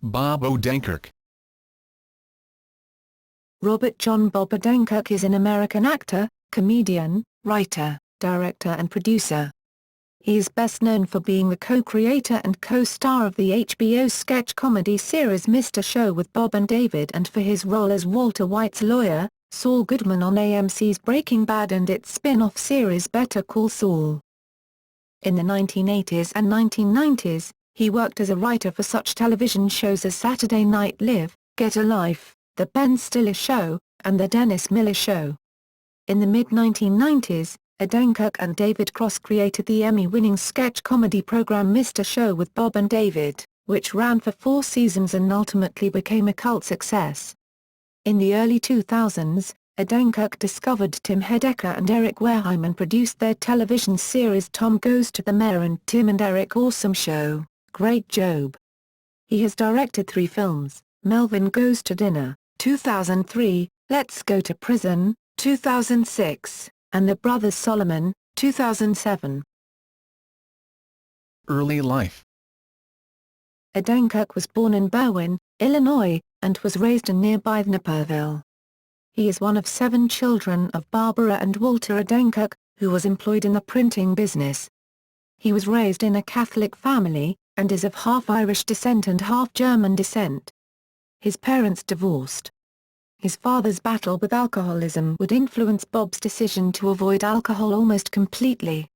Bob Odenkirk. Robert John Bob Odenkirk is an American actor, comedian, writer, director and producer. He is best known for being the co-creator and co-star of the HBO sketch comedy series Mr. Show with Bob and David, and for his role as Walter White's lawyer, Saul Goodman, on AMC's Breaking Bad and its spin-off series Better Call Saul. In the 1980s and 1990s, he worked as a writer for such television shows as Saturday Night Live, Get a Life, The Ben Stiller Show, and The Dennis Miller Show. In the mid-1990s, Odenkirk and David Cross created the Emmy-winning sketch comedy program Mr. Show with Bob and David, which ran for 4 seasons and ultimately became a cult success. In the early 2000s, Odenkirk discovered Tim Heidecker and Eric Wareheim and produced their television series Tom Goes to the Mayor and Tim and Eric Awesome Show, Great Job. He has directed 3 films, Melvin Goes to Dinner, 2003, Let's Go to Prison, 2006, and The Brothers Solomon, 2007. Early life. Odenkirk was born in Berwyn, Illinois, and was raised in nearby Naperville. He is one of 7 children of Barbara and Walter Odenkirk, who was employed in the printing business. He was raised in a Catholic family, and is of half Irish descent and half German descent. His parents divorced. His father's battle with alcoholism would influence Bob's decision to avoid alcohol almost completely.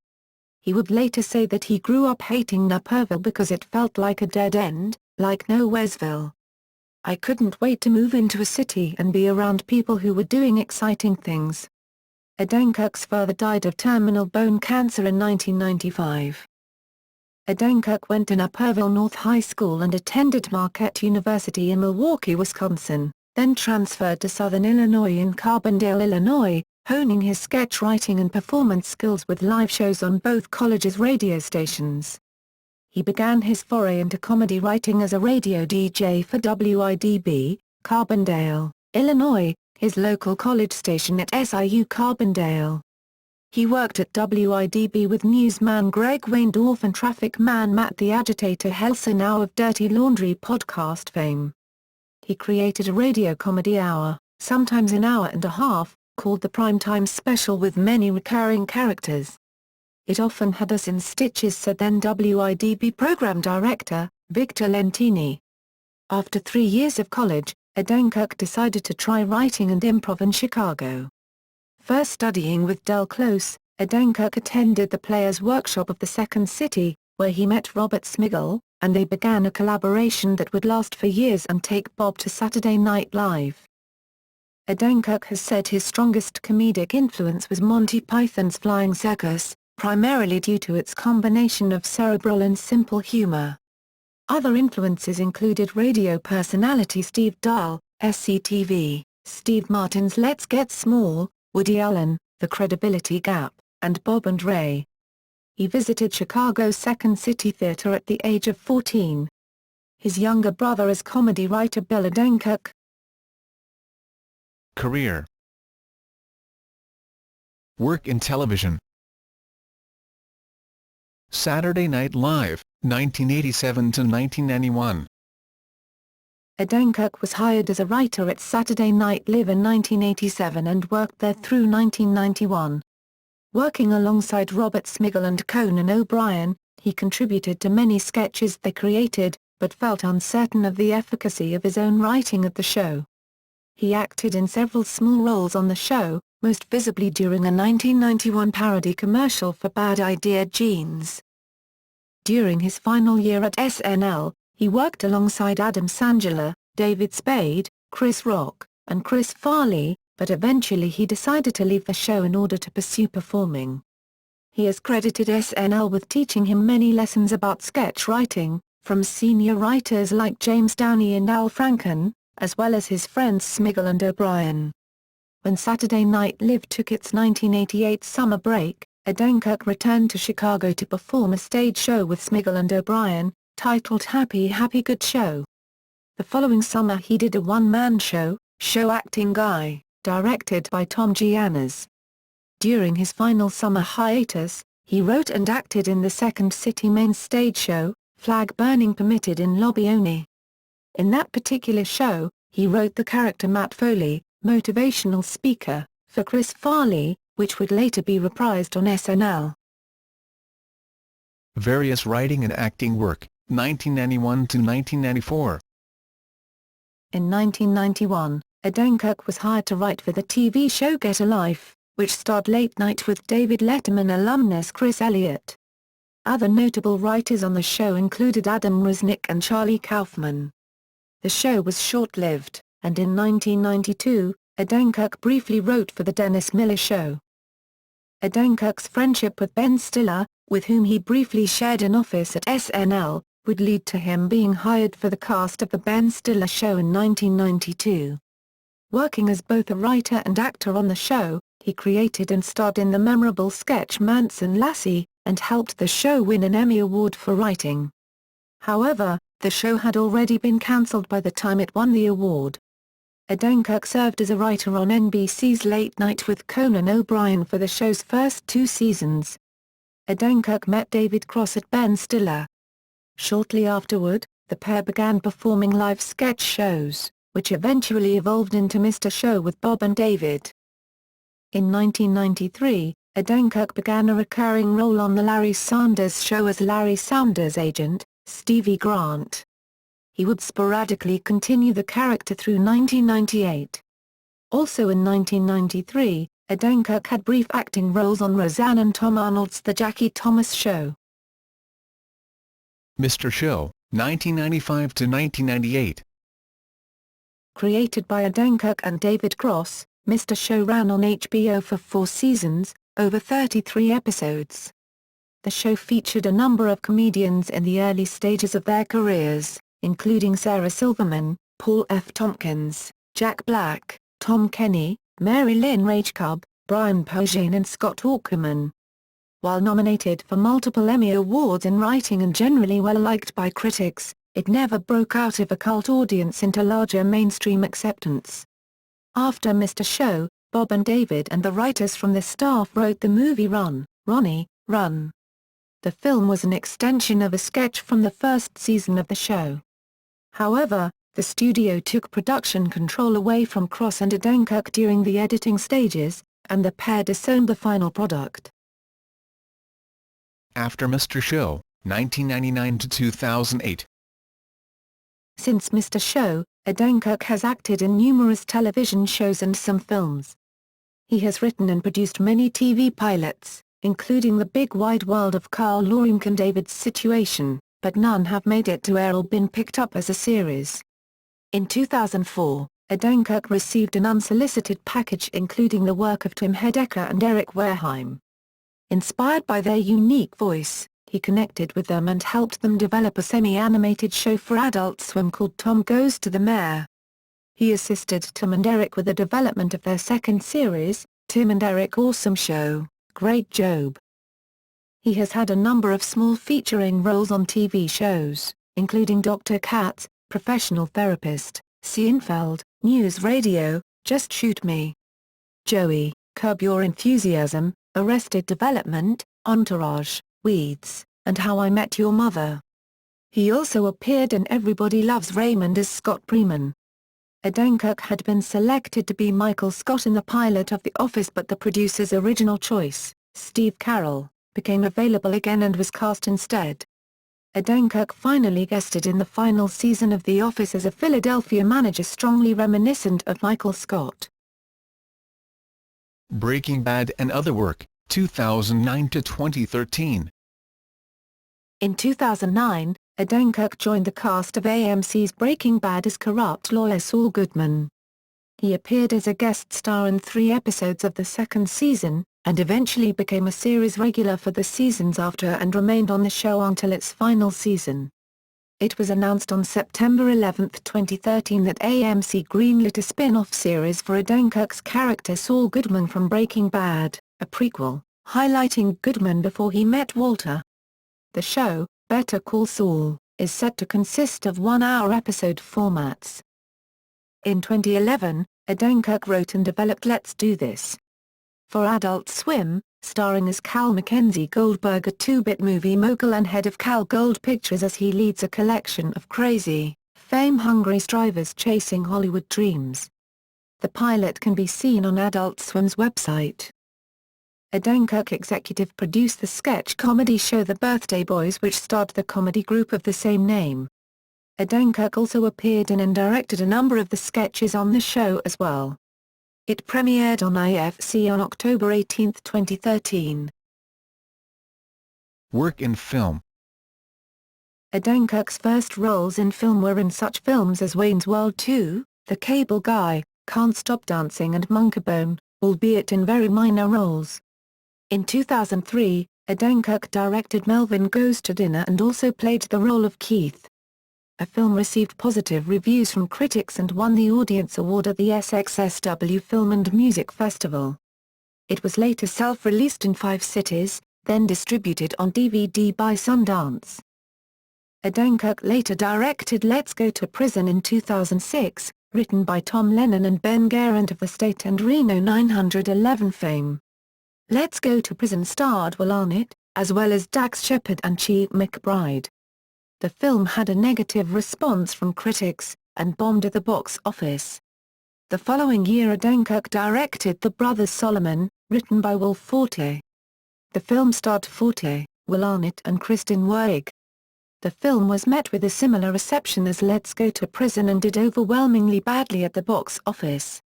He would later say that he grew up hating Naperville because it felt like a dead end, like Nowheresville. I couldn't wait to move into a city and be around people who were doing exciting things. Odenkirk's father died of terminal bone cancer in 1995. Odenkirk went to Naperville North High School and attended Marquette University in Milwaukee, Wisconsin, then transferred to Southern Illinois in Carbondale, Illinois, honing his sketch writing and performance skills with live shows on both colleges' radio stations. He began his foray into comedy writing as a radio DJ for WIDB, Carbondale, Illinois, his local college station at SIU Carbondale. He worked at WIDB with newsman Greg Weindorf and traffic man Matt the Agitator Helser, now of Dirty Laundry podcast fame. He created a radio comedy hour, sometimes an hour and a half, called the Primetime Special, with many recurring characters. It often had us in stitches, said then WIDB program director, Victor Lentini. After 3 years of college, Odenkirk decided to try writing and improv in Chicago. First studying with Del Close, Odenkirk attended the Players' Workshop of the Second City, where he met Robert Smigel, and they began a collaboration that would last for years and take Bob to Saturday Night Live. Odenkirk has said his strongest comedic influence was Monty Python's Flying Circus, primarily due to its combination of cerebral and simple humor. Other influences included radio personality Steve Dahl, SCTV, Steve Martin's Let's Get Small, Woody Allen, The Credibility Gap, and Bob and Ray. He visited Chicago's Second City Theater at the age of 14. His younger brother is comedy writer Bill Odenkirk. Career. Work in television. Saturday Night Live, 1987 to 1991. Odenkirk was hired as a writer at Saturday Night Live in 1987 and worked there through 1991. Working alongside Robert Smigel and Conan O'Brien, he contributed to many sketches they created, but felt uncertain of the efficacy of his own writing at the show. He acted in several small roles on the show, most visibly during a 1991 parody commercial for Bad Idea Jeans. During his final year at SNL, he worked alongside Adam Sandler, David Spade, Chris Rock, and Chris Farley, but eventually he decided to leave the show in order to pursue performing. He has credited SNL with teaching him many lessons about sketch writing, from senior writers like James Downey and Al Franken, as well as his friends Smigel and O'Brien. When Saturday Night Live took its 1988 summer break, Odenkirk returned to Chicago to perform a stage show with Smigel and O'Brien, titled Happy Happy Good Show. The following summer he did a one-man show, Show Acting Guy, directed by Tom Giannas. During his final summer hiatus, he wrote and acted in the Second City main stage show, Flag Burning Permitted in Lobby Only. In that particular show, he wrote the character Matt Foley, motivational speaker, for Chris Farley, which would later be reprised on SNL. Various writing and acting work, 1991 to 1994. In 1991, Odenkirk was hired to write for the TV show Get a Life, which starred Late Night with David Letterman alumnus Chris Elliott. Other notable writers on the show included Adam Resnick and Charlie Kaufman. The show was short-lived, and in 1992, Odenkirk briefly wrote for The Dennis Miller Show. Odenkirk's friendship with Ben Stiller, with whom he briefly shared an office at SNL, would lead to him being hired for the cast of The Ben Stiller Show in 1992. Working as both a writer and actor on the show, he created and starred in the memorable sketch Manson Lassie, and helped the show win an Emmy Award for writing. However, the show had already been cancelled by the time it won the award. Odenkirk served as a writer on NBC's Late Night with Conan O'Brien for the show's first 2 seasons. Odenkirk met David Cross at Ben Stiller. Shortly afterward, the pair began performing live sketch shows, which eventually evolved into Mr. Show with Bob and David. In 1993, Odenkirk began a recurring role on The Larry Sanders Show as Larry Sanders' agent, Stevie Grant. He would sporadically continue the character through 1998. Also in 1993, Odenkirk had brief acting roles on Roseanne and Tom Arnold's The Jackie Thomas Show. Mr. Show, 1995 to 1998. Created by Odenkirk and David Cross, Mr. Show ran on HBO for 4 seasons, over 33 episodes. The show featured a number of comedians in the early stages of their careers, including Sarah Silverman, Paul F. Tompkins, Jack Black, Tom Kenny, Mary Lynn Rajskub, Brian Posehn and Scott Aukerman. While nominated for multiple Emmy Awards in writing and generally well-liked by critics, it never broke out of a cult audience into larger mainstream acceptance. After Mr. Show, Bob and David and the writers from the staff wrote the movie Run, Ronnie, Run. The film was an extension of a sketch from the first season of the show. However, the studio took production control away from Cross and Odenkirk during the editing stages, and the pair disowned the final product. After Mr. Show, 1999 to 2008. Since Mr. Show, Odenkirk has acted in numerous television shows and some films. He has written and produced many TV pilots, including The Big Wide World of Carl Loring and David's Situation, but none have made it to air or been picked up as a series. In 2004, Odenkirk received an unsolicited package including the work of Tim Heidecker and Eric Wareheim. Inspired by their unique voice, he connected with them and helped them develop a semi-animated show for Adult Swim called Tom Goes to the Mayor. He assisted Tim and Eric with the development of their second series, Tim and Eric Awesome Show, Great Job. He has had a number of small featuring roles on TV shows, including Dr. Katz, Professional Therapist, Seinfeld, News Radio, Just Shoot Me, Joey, Curb Your Enthusiasm, Arrested Development, Entourage, Weeds, and How I Met Your Mother. He also appeared in Everybody Loves Raymond as Scott Breman. Odenkirk had been selected to be Michael Scott in the pilot of The Office, but the producer's original choice, Steve Carell, became available again and was cast instead. Odenkirk finally guested in the final season of The Office as a Philadelphia manager strongly reminiscent of Michael Scott. Breaking Bad and other work, 2009 to 2013. In 2009, Odenkirk joined the cast of AMC's Breaking Bad as corrupt lawyer Saul Goodman. He appeared as a guest star in 3 episodes of the second season, and eventually became a series regular for the seasons after and remained on the show until its final season. It was announced on September 11, 2013 that AMC greenlit a spin-off series for Odenkirk's character Saul Goodman from Breaking Bad, a prequel, highlighting Goodman before he met Walter. The show, Better Call Saul, is set to consist of 1-hour episode formats. In 2011, Odenkirk wrote and developed Let's Do This for Adult Swim, starring as Cal Mackenzie Goldberg, a 2-bit movie mogul and head of Cal Gold Pictures, as he leads a collection of crazy, fame-hungry strivers chasing Hollywood dreams. The pilot can be seen on Adult Swim's website. Odenkirk executive produced the sketch comedy show The Birthday Boys, which starred the comedy group of the same name. Odenkirk also appeared in and directed a number of the sketches on the show as well. It premiered on IFC on October 18, 2013. Work in film. Odenkirk's first roles in film were in such films as Wayne's World 2, The Cable Guy, Can't Stop Dancing and Monkeybone, albeit in very minor roles. In 2003, Odenkirk directed Melvin Goes to Dinner and also played the role of Keith. The film received positive reviews from critics and won the Audience Award at the SXSW Film and Music Festival. It was later self-released in 5 cities, then distributed on DVD by Sundance. Odenkirk later directed Let's Go to Prison in 2006, written by Tom Lennon and Ben Garant of The State and Reno 911 fame. Let's Go to Prison starred Will Arnett, as well as Dax Shepard and Chi McBride. The film had a negative response from critics, and bombed at the box office. The following year Odenkirk directed The Brothers Solomon, written by Will Forte. The film starred Forte, Will Arnett and Kristen Wiig. The film was met with a similar reception as Let's Go to Prison and did overwhelmingly badly at the box office.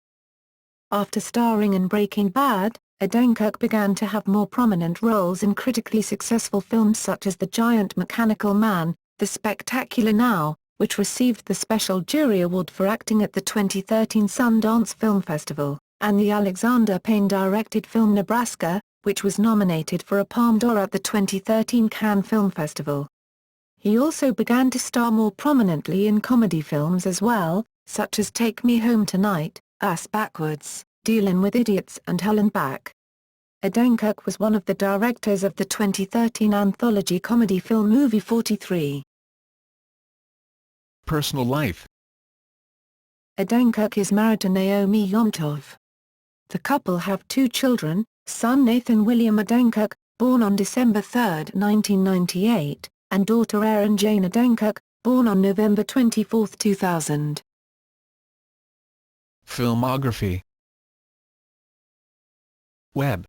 After starring in Breaking Bad, Odenkirk began to have more prominent roles in critically successful films such as The Giant Mechanical Man, The Spectacular Now, which received the Special Jury Award for acting at the 2013 Sundance Film Festival, and the Alexander Payne-directed film Nebraska, which was nominated for a Palme d'Or at the 2013 Cannes Film Festival. He also began to star more prominently in comedy films as well, such as Take Me Home Tonight, Ass Backwards, Dealin' with Idiots and Hell and Back. Odenkirk was one of the directors of the 2013 anthology comedy film Movie 43. Personal life. Odenkirk is married to Naomi Yomtov. The couple have 2 children, son Nathan William Odenkirk, born on December 3, 1998, and daughter Erin Jane Odenkirk, born on November 24, 2000. Filmography. Web